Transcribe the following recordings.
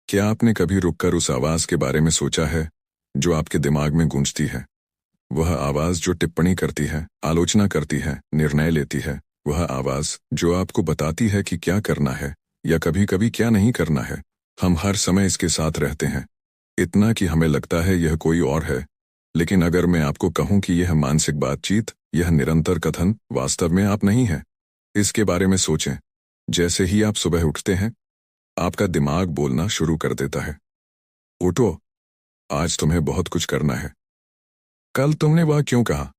क्या आपने कभी रुककर उस आवाज के बारे में सोचा है जो आपके दिमाग में गूंजती है? वह आवाज जो टिप्पणी करती है, आलोचना करती है, निर्णय लेती है। वह आवाज जो आपको बताती है कि क्या करना है या कभी कभी क्या नहीं करना है। हम हर समय इसके साथ रहते हैं, इतना कि हमें लगता है यह कोई और है। लेकिन अगर मैं आपको कहूं कि यह मानसिक बातचीत, यह निरंतर कथन वास्तव में आप नहीं है। इसके बारे में सोचें। जैसे ही आप सुबह उठते हैं, आपका दिमाग बोलना शुरू कर देता है, उठो, आज तुम्हें बहुत कुछ करना है। कल तुमने वह क्यों कहा?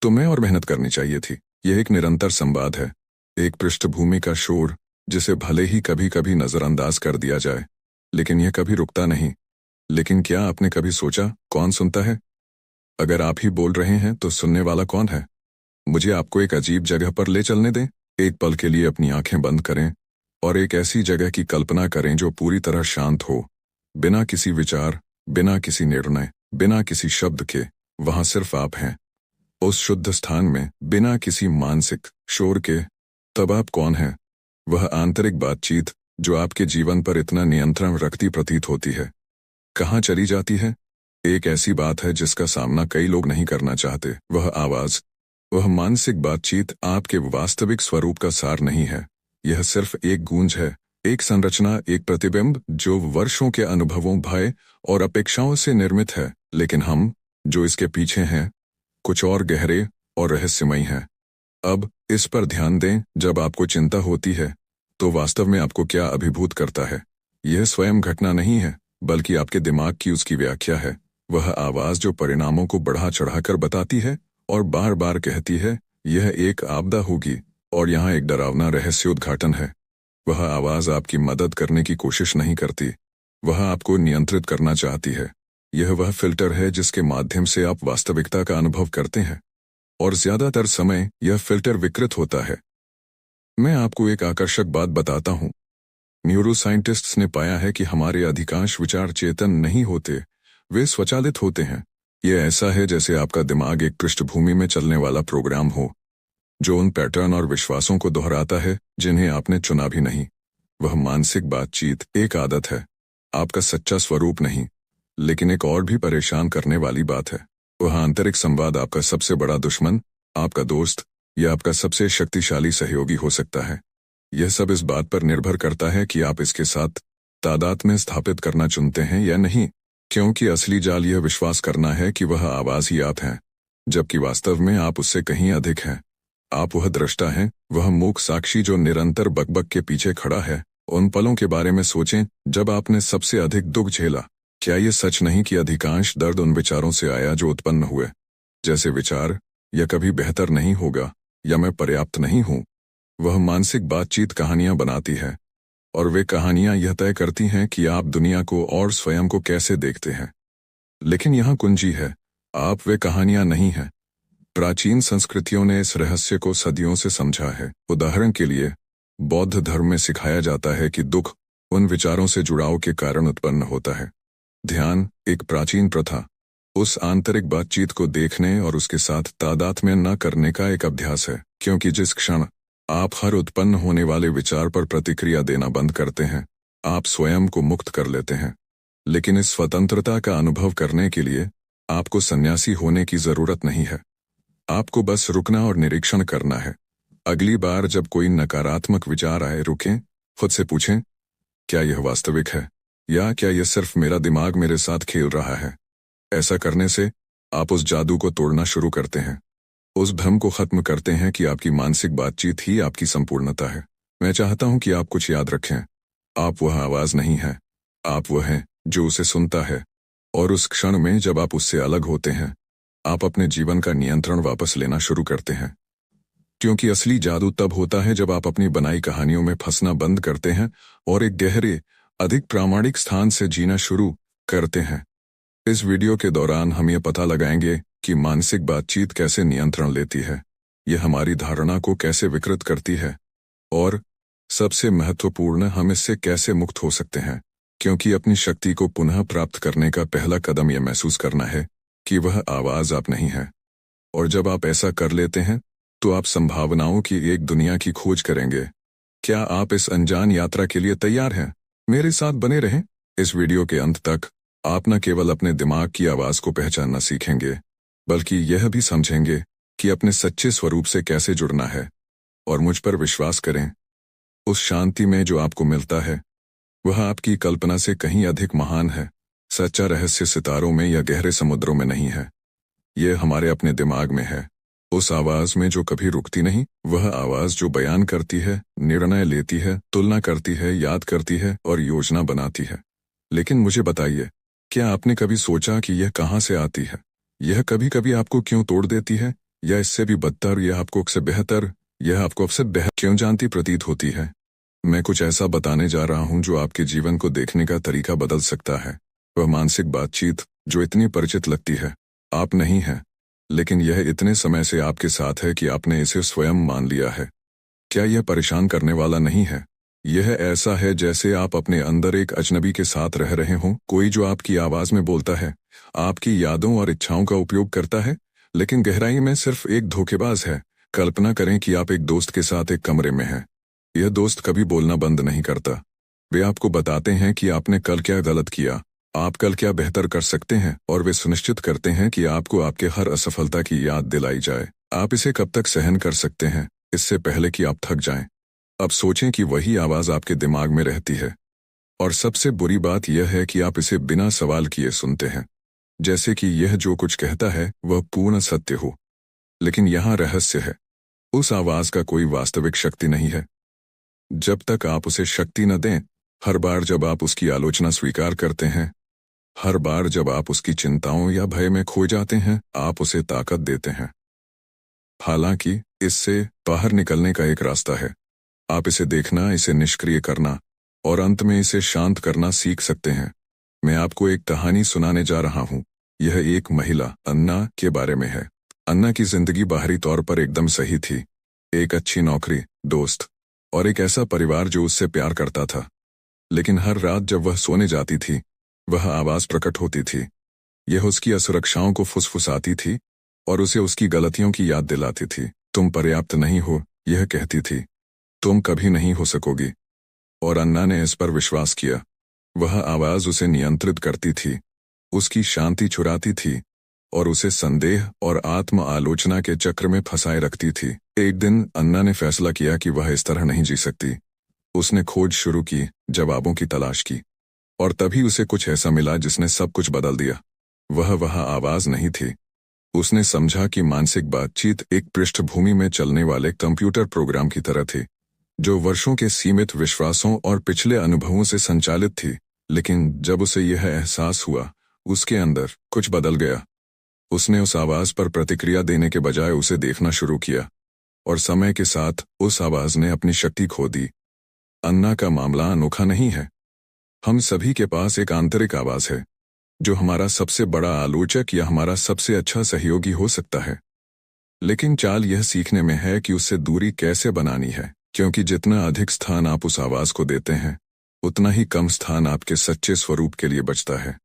तुम्हें और मेहनत करनी चाहिए थी। यह एक निरंतर संवाद है, एक पृष्ठभूमि का शोर जिसे भले ही कभी कभी नजरअंदाज कर दिया जाए, लेकिन यह कभी रुकता नहीं। लेकिन क्या आपने कभी सोचा कौन सुनता है? अगर आप ही बोल रहे हैं तो सुनने वाला कौन है? मुझे आपको एक अजीब जगह पर ले चलने दें। एक पल के लिए अपनी आंखें बंद करें और एक ऐसी जगह की कल्पना करें जो पूरी तरह शांत हो, बिना किसी विचार, बिना किसी निर्णय, बिना किसी शब्द के। वहां सिर्फ आप हैं, उस शुद्ध स्थान में, बिना किसी मानसिक शोर के। तब आप कौन हैं? वह आंतरिक बातचीत जो आपके जीवन पर इतना नियंत्रण रखती प्रतीत होती है, कहाँ चली जाती है? एक ऐसी बात है जिसका सामना कई लोग नहीं करना चाहते। वह आवाज, वह मानसिक बातचीत आपके वास्तविक स्वरूप का सार नहीं है। यह सिर्फ एक गूंज है, एक संरचना, एक प्रतिबिंब जो वर्षों के अनुभवों, भय और अपेक्षाओं से निर्मित है। लेकिन हम जो इसके पीछे हैं, कुछ और गहरे और रहस्यमयी हैं। अब इस पर ध्यान दें। जब आपको चिंता होती है तो वास्तव में आपको क्या अभिभूत करता है? यह स्वयं घटना नहीं है, बल्कि आपके दिमाग की उसकी व्याख्या है। वह आवाज जो परिणामों को बढ़ा चढ़ाकर बताती है और बार बार कहती है यह एक आपदा होगी, और यहाँ एक डरावना रहस्योद्घाटन है। वह आवाज आपकी मदद करने की कोशिश नहीं करती, वह आपको नियंत्रित करना चाहती है। यह वह फिल्टर है जिसके माध्यम से आप वास्तविकता का अनुभव करते हैं, और ज्यादातर समय यह फिल्टर विकृत होता है। मैं आपको एक आकर्षक बात बताता हूँ। न्यूरोसाइंटिस्ट्स ने पाया है कि हमारे अधिकांश विचार चेतन नहीं होते, वे स्वचालित होते हैं। यह ऐसा है जैसे आपका दिमाग एक पृष्ठभूमि में चलने वाला प्रोग्राम हो, जो उन पैटर्न और विश्वासों को दोहराता है जिन्हें आपने चुना भी नहीं। वह मानसिक बातचीत एक आदत है, आपका सच्चा स्वरूप नहीं। लेकिन एक और भी परेशान करने वाली बात है। वह आंतरिक संवाद आपका सबसे बड़ा दुश्मन, आपका दोस्त या आपका सबसे शक्तिशाली सहयोगी हो सकता है। यह सब इस बात पर निर्भर करता है कि आप इसके साथ तादात्म्य स्थापित करना चुनते हैं या नहीं। क्योंकि असली जाल यह विश्वास करना है कि वह आवाज ही आप हैं, जबकि वास्तव में आप उससे कहीं अधिक हैं। आप वह दृष्टा हैं, वह मूक साक्षी जो निरंतर बकबक के पीछे खड़ा है। उन पलों के बारे में सोचें जब आपने सबसे अधिक दुख झेला। क्या यह सच नहीं कि अधिकांश दर्द उन विचारों से आया जो उत्पन्न हुए, जैसे विचार यह कभी बेहतर नहीं होगा या मैं पर्याप्त नहीं हूं? वह मानसिक बातचीत कहानियां बनाती है, और वे कहानियां यह तय करती हैं कि आप दुनिया को और स्वयं को कैसे देखते हैं। लेकिन यहाँ कुंजी है, आप वे कहानियां नहीं हैं। प्राचीन संस्कृतियों ने इस रहस्य को सदियों से समझा है। उदाहरण के लिए, बौद्ध धर्म में सिखाया जाता है कि दुख उन विचारों से जुड़ाव के कारण उत्पन्न होता है। ध्यान, एक प्राचीन प्रथा, उस आंतरिक बातचीत को देखने और उसके साथ तादात्म्य न करने का एक अभ्यास है। क्योंकि जिस क्षण आप हर उत्पन्न होने वाले विचार पर प्रतिक्रिया देना बंद करते हैं, आप स्वयं को मुक्त कर लेते हैं। लेकिन इस स्वतंत्रता का अनुभव करने के लिए आपको सन्यासी होने की जरूरत नहीं है। आपको बस रुकना और निरीक्षण करना है। अगली बार जब कोई नकारात्मक विचार आए, रुकें, खुद से पूछें, क्या यह वास्तविक है या क्या यह सिर्फ मेरा दिमाग मेरे साथ खेल रहा है? ऐसा करने से आप उस जादू को तोड़ना शुरू करते हैं, उस भ्रम को खत्म करते हैं कि आपकी मानसिक बातचीत ही आपकी संपूर्णता है। मैं चाहता हूं कि आप कुछ याद रखें। आप वह आवाज नहीं है, आप वह हैं जो उसे सुनता है। और उस क्षण में जब आप उससे अलग होते हैं, आप अपने जीवन का नियंत्रण वापस लेना शुरू करते हैं। क्योंकि असली जादू तब होता है जब आप अपनी बनाई कहानियों में फंसना बंद करते हैं और एक गहरे, अधिक प्रामाणिक स्थान से जीना शुरू करते हैं। इस वीडियो के दौरान हम यह पता लगाएंगे कि मानसिक बातचीत कैसे नियंत्रण लेती है, यह हमारी धारणा को कैसे विकृत करती है, और सबसे महत्वपूर्ण, हम इससे कैसे मुक्त हो सकते हैं। क्योंकि अपनी शक्ति को पुनः प्राप्त करने का पहला कदम यह महसूस करना है कि वह आवाज आप नहीं है। और जब आप ऐसा कर लेते हैं तो आप संभावनाओं की एक दुनिया की खोज करेंगे। क्या आप इस अनजान यात्रा के लिए तैयार हैं? मेरे साथ बने रहें। इस वीडियो के अंत तक आप न केवल अपने दिमाग की आवाज़ को पहचानना सीखेंगे, बल्कि यह भी समझेंगे कि अपने सच्चे स्वरूप से कैसे जुड़ना है। और मुझ पर विश्वास करें, उस शांति में जो आपको मिलता है वह आपकी कल्पना से कहीं अधिक महान है। सच्चा रहस्य सितारों में या गहरे समुद्रों में नहीं है, यह हमारे अपने दिमाग में है। उस आवाज़ में जो कभी रुकती नहीं, वह आवाज़ जो बयान करती है, निर्णय लेती है, तुलना करती है, याद करती है और योजना बनाती है। लेकिन मुझे बताइए, क्या आपने कभी सोचा कि यह कहाँ से आती है? यह कभी कभी आपको क्यों तोड़ देती है, या इससे भी बदतर यह आपको अक्सर बेहतर क्यों जानती प्रतीत होती है? मैं कुछ ऐसा बताने जा रहा हूं जो आपके जीवन को देखने का तरीका बदल सकता है। वह मानसिक बातचीत जो इतनी परिचित लगती है, आप नहीं हैं, लेकिन यह इतने समय से आपके साथ है कि आपने इसे स्वयं मान लिया है। क्या यह परेशान करने वाला नहीं है? यह ऐसा है जैसे आप अपने अंदर एक अजनबी के साथ रह रहे हों, कोई जो आपकी आवाज में बोलता है, आपकी यादों और इच्छाओं का उपयोग करता है, लेकिन गहराई में सिर्फ एक धोखेबाज है। कल्पना करें कि आप एक दोस्त के साथ एक कमरे में हैं। यह दोस्त कभी बोलना बंद नहीं करता। वे आपको बताते हैं कि आपने कल क्या गलत किया, आप कल क्या बेहतर कर सकते हैं, और वे सुनिश्चित करते हैं कि आपको आपके हर असफलता की याद दिलाई जाए। आप इसे कब तक सहन कर सकते हैं, इससे पहले कि आप थक जाएं? अब सोचें कि वही आवाज़ आपके दिमाग में रहती है, और सबसे बुरी बात यह है कि आप इसे बिना सवाल किए सुनते हैं, जैसे कि यह जो कुछ कहता है वह पूर्ण सत्य हो। लेकिन यहाँ रहस्य है, उस आवाज़ का कोई वास्तविक शक्ति नहीं है। जब तक आप उसे शक्ति न दें, हर बार जब आप उसकी आलोचना स्वीकार करते हैं, हर बार जब आप उसकी चिंताओं या भय में खो जाते हैं, आप उसे ताकत देते हैं। हालांकि इससे बाहर निकलने का एक रास्ता है। आप इसे देखना, इसे निष्क्रिय करना और अंत में इसे शांत करना सीख सकते हैं। मैं आपको एक कहानी सुनाने जा रहा हूं। यह एक महिला अन्ना के बारे में है। अन्ना की जिंदगी बाहरी तौर पर एकदम सही थी। एक अच्छी नौकरी, दोस्त और एक ऐसा परिवार जो उससे प्यार करता था। लेकिन हर रात जब वह सोने जाती थी, वह आवाज प्रकट होती थी। यह उसकी असुरक्षाओं को फुसफुसाती थी और उसे उसकी गलतियों की याद दिलाती थी। तुम पर्याप्त नहीं हो, यह कहती थी। तुम कभी नहीं हो सकोगी। और अन्ना ने इस पर विश्वास किया। वह आवाज उसे नियंत्रित करती थी, उसकी शांति चुराती थी और उसे संदेह और आत्म आलोचना के चक्र में फंसाए रखती थी। एक दिन अन्ना ने फैसला किया कि वह इस तरह नहीं जी सकती। उसने खोज शुरू की, जवाबों की तलाश की, और तभी उसे कुछ ऐसा मिला जिसने सब कुछ बदल दिया। वह आवाज नहीं थी। उसने समझा कि मानसिक बातचीत एक पृष्ठभूमि में चलने वाले कंप्यूटर प्रोग्राम की तरह थी, जो वर्षों के सीमित विश्वासों और पिछले अनुभवों से संचालित थी। लेकिन जब उसे यह एहसास हुआ, उसके अंदर कुछ बदल गया। उसने उस आवाज पर प्रतिक्रिया देने के बजाय उसे देखना शुरू किया, और समय के साथ उस आवाज ने अपनी शक्ति खो दी। अन्ना का मामला अनोखा नहीं है। हम सभी के पास एक आंतरिक आवाज है, जो हमारा सबसे बड़ा आलोचक या हमारा सबसे अच्छा सहयोगी हो सकता है। लेकिन चाल यह सीखने में है कि उससे दूरी कैसे बनानी है, क्योंकि जितना अधिक स्थान आप उस आवाज को देते हैं, उतना ही कम स्थान आपके सच्चे स्वरूप के लिए बचता है।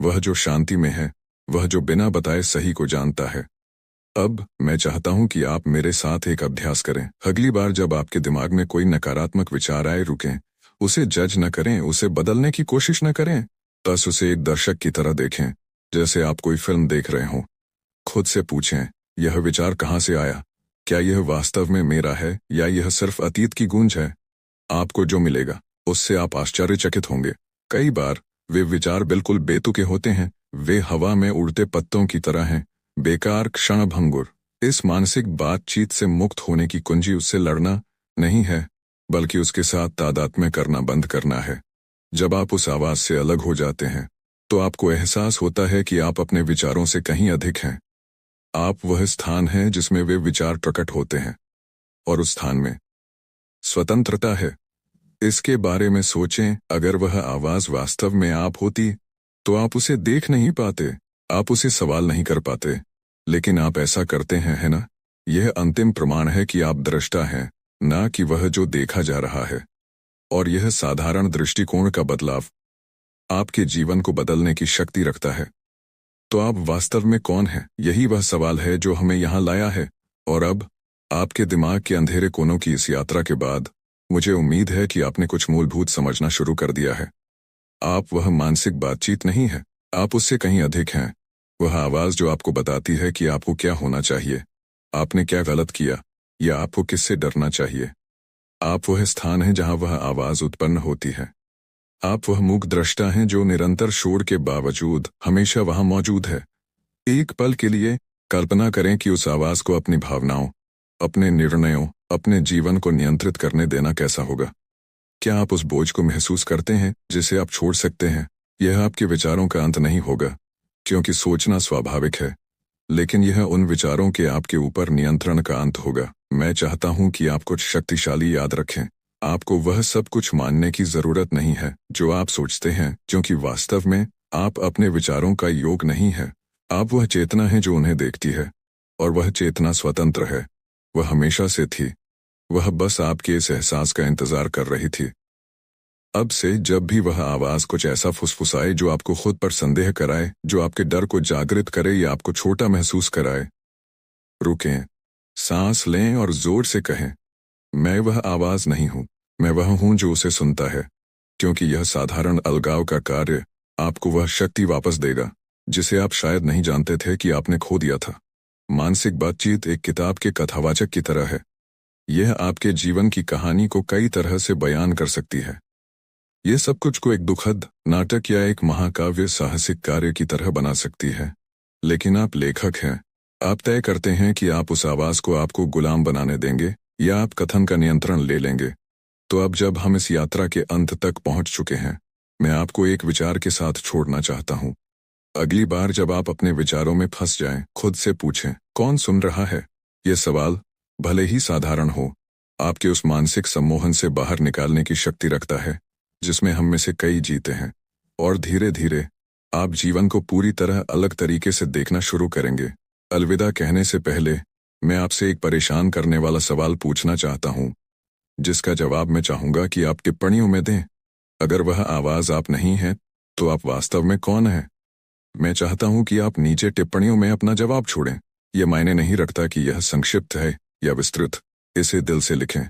वह जो शांति में है, वह जो बिना बताए सही को जानता है। अब मैं चाहता हूं कि आप मेरे साथ एक अभ्यास करें। अगली बार जब आपके दिमाग में कोई नकारात्मक विचार आए, रुकें। उसे जज न करें, उसे बदलने की कोशिश न करें। बस उसे एक दर्शक की तरह देखें, जैसे आप कोई फिल्म देख रहे हों। खुद से पूछें, यह विचार कहाँ से आया? क्या यह वास्तव में मेरा है या यह सिर्फ अतीत की गूंज है? आपको जो मिलेगा उससे आप आश्चर्यचकित होंगे। कई बार वे विचार बिल्कुल बेतुके होते हैं। वे हवा में उड़ते पत्तों की तरह हैं, बेकार, क्षणभंगुर। इस मानसिक बातचीत से मुक्त होने की कुंजी उससे लड़ना नहीं है, बल्कि उसके साथ तादात्म्य करना बंद करना है। जब आप उस आवाज से अलग हो जाते हैं, तो आपको एहसास होता है कि आप अपने विचारों से कहीं अधिक हैं। आप वह स्थान हैं जिसमें वे विचार प्रकट होते हैं, और उस स्थान में स्वतंत्रता है। इसके बारे में सोचें, अगर वह आवाज वास्तव में आप होती, तो आप उसे देख नहीं पाते, आप उसे सवाल नहीं कर पाते। लेकिन आप ऐसा करते हैं, है ना? यह अंतिम प्रमाण है कि आप दृष्टा हैं, ना कि वह जो देखा जा रहा है। और यह साधारण दृष्टिकोण का बदलाव आपके जीवन को बदलने की शक्ति रखता है। तो आप वास्तव में कौन हैं? यही वह सवाल है जो हमें यहाँ लाया है। और अब आपके दिमाग के अंधेरे कोनों की इस यात्रा के बाद, मुझे उम्मीद है कि आपने कुछ मूलभूत समझना शुरू कर दिया है। आप वह मानसिक बातचीत नहीं है, आप उससे कहीं अधिक हैं। वह आवाज़ जो आपको बताती है कि आपको क्या होना चाहिए, आपने क्या गलत किया, या आपको किससे डरना चाहिए। आप वह स्थान हैं जहां वह आवाज़ उत्पन्न होती है। आप वह मूक द्रष्टा हैं जो निरंतर शोर के बावजूद हमेशा वहां मौजूद है। एक पल के लिए कल्पना करें कि उस आवाज़ को अपनी भावनाओं, अपने निर्णयों, अपने जीवन को नियंत्रित करने देना कैसा होगा। क्या आप उस बोझ को महसूस करते हैं जिसे आप छोड़ सकते हैं? यह आपके विचारों का अंत नहीं होगा, क्योंकि सोचना स्वाभाविक है, लेकिन यह उन विचारों के आपके ऊपर नियंत्रण का अंत होगा। मैं चाहता हूं कि आप कुछ शक्तिशाली याद रखें। आपको वह सब कुछ मानने की जरूरत नहीं है जो आप सोचते हैं, क्योंकि वास्तव में आप अपने विचारों का योग नहीं है। आप वह चेतना है जो उन्हें देखती है, और वह चेतना स्वतंत्र है। वह हमेशा से थी, वह बस आपके इस एहसास का इंतजार कर रही थी। अब से जब भी वह आवाज़ कुछ ऐसा फुसफुसाए जो आपको खुद पर संदेह कराए, जो आपके डर को जागृत करे या आपको छोटा महसूस कराए, रुकें, सांस लें और जोर से कहें, मैं वह आवाज़ नहीं हूं, मैं वह हूं जो उसे सुनता है। क्योंकि यह साधारण अलगाव का कार्य आपको वह शक्ति वापस देगा जिसे आप शायद नहीं जानते थे कि आपने खो दिया था। मानसिक बातचीत एक किताब के कथावाचक की तरह है। यह आपके जीवन की कहानी को कई तरह से बयान कर सकती है। यह सब कुछ को एक दुखद नाटक या एक महाकाव्य साहसिक कार्य की तरह बना सकती है। लेकिन आप लेखक हैं। आप तय करते हैं कि आप उस आवाज़ को आपको गुलाम बनाने देंगे या आप कथन का नियंत्रण ले लेंगे। तो अब जब हम इस यात्रा के अंत तक पहुंच चुके हैं, मैं आपको एक विचार के साथ छोड़ना चाहता हूं। अगली बार जब आप अपने विचारों में फंस जाएं, खुद से पूछें, कौन सुन रहा है? यह सवाल, भले ही साधारण हो, आपके उस मानसिक सम्मोहन से बाहर निकालने की शक्ति रखता है जिसमें हम में से कई जीते हैं। और धीरे धीरे आप जीवन को पूरी तरह अलग तरीके से देखना शुरू करेंगे। अलविदा कहने से पहले मैं आपसे एक परेशान करने वाला सवाल पूछना चाहता हूं, जिसका जवाब मैं चाहूंगा कि आप टिप्पणियों में दें। अगर वह आवाज़ आप नहीं हैं, तो आप वास्तव में कौन हैं? मैं चाहता हूं कि आप नीचे टिप्पणियों में अपना जवाब छोड़ें। यह मायने नहीं रखता कि यह संक्षिप्त है या विस्तृत। इसे दिल से लिखें,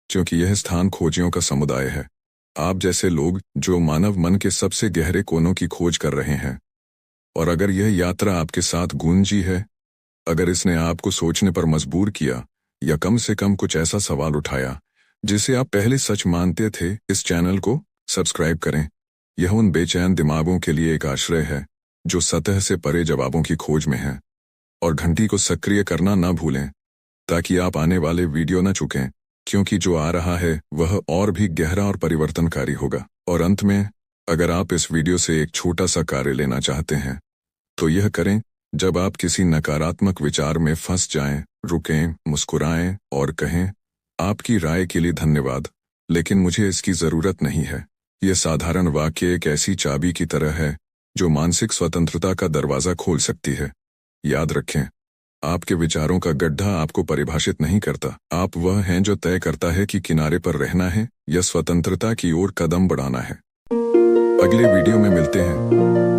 क्योंकि यह स्थान खोजियों का समुदाय है। आप जैसे लोग जो मानव मन के सबसे गहरे कोनों की खोज कर रहे हैं। और अगर यह यात्रा आपके साथ गूंजी है, अगर इसने आपको सोचने पर मजबूर किया, या कम से कम कुछ ऐसा सवाल उठाया जिसे आप पहले सच मानते थे, इस चैनल को सब्सक्राइब करें। यह उन बेचैन दिमागों के लिए एक आश्रय है जो सतह से परे जवाबों की खोज में हैं। और घंटी को सक्रिय करना ना भूलें, ताकि आप आने वाले वीडियो न चुकें, क्योंकि जो आ रहा है वह और भी गहरा और परिवर्तनकारी होगा। और अंत में, अगर आप इस वीडियो से एक छोटा सा कार्य लेना चाहते हैं, तो यह करें। जब आप किसी नकारात्मक विचार में फंस जाएं, रुकें, मुस्कुराएं और कहें, आपकी राय के लिए धन्यवाद, लेकिन मुझे इसकी ज़रूरत नहीं है। यह साधारण वाक्य एक ऐसी चाबी की तरह है जो मानसिक स्वतंत्रता का दरवाज़ा खोल सकती है। याद रखें, आपके विचारों का गड्ढा आपको परिभाषित नहीं करता। आप वह हैं जो तय करता है कि किनारे पर रहना है या स्वतंत्रता की ओर कदम बढ़ाना है। अगले वीडियो में मिलते हैं।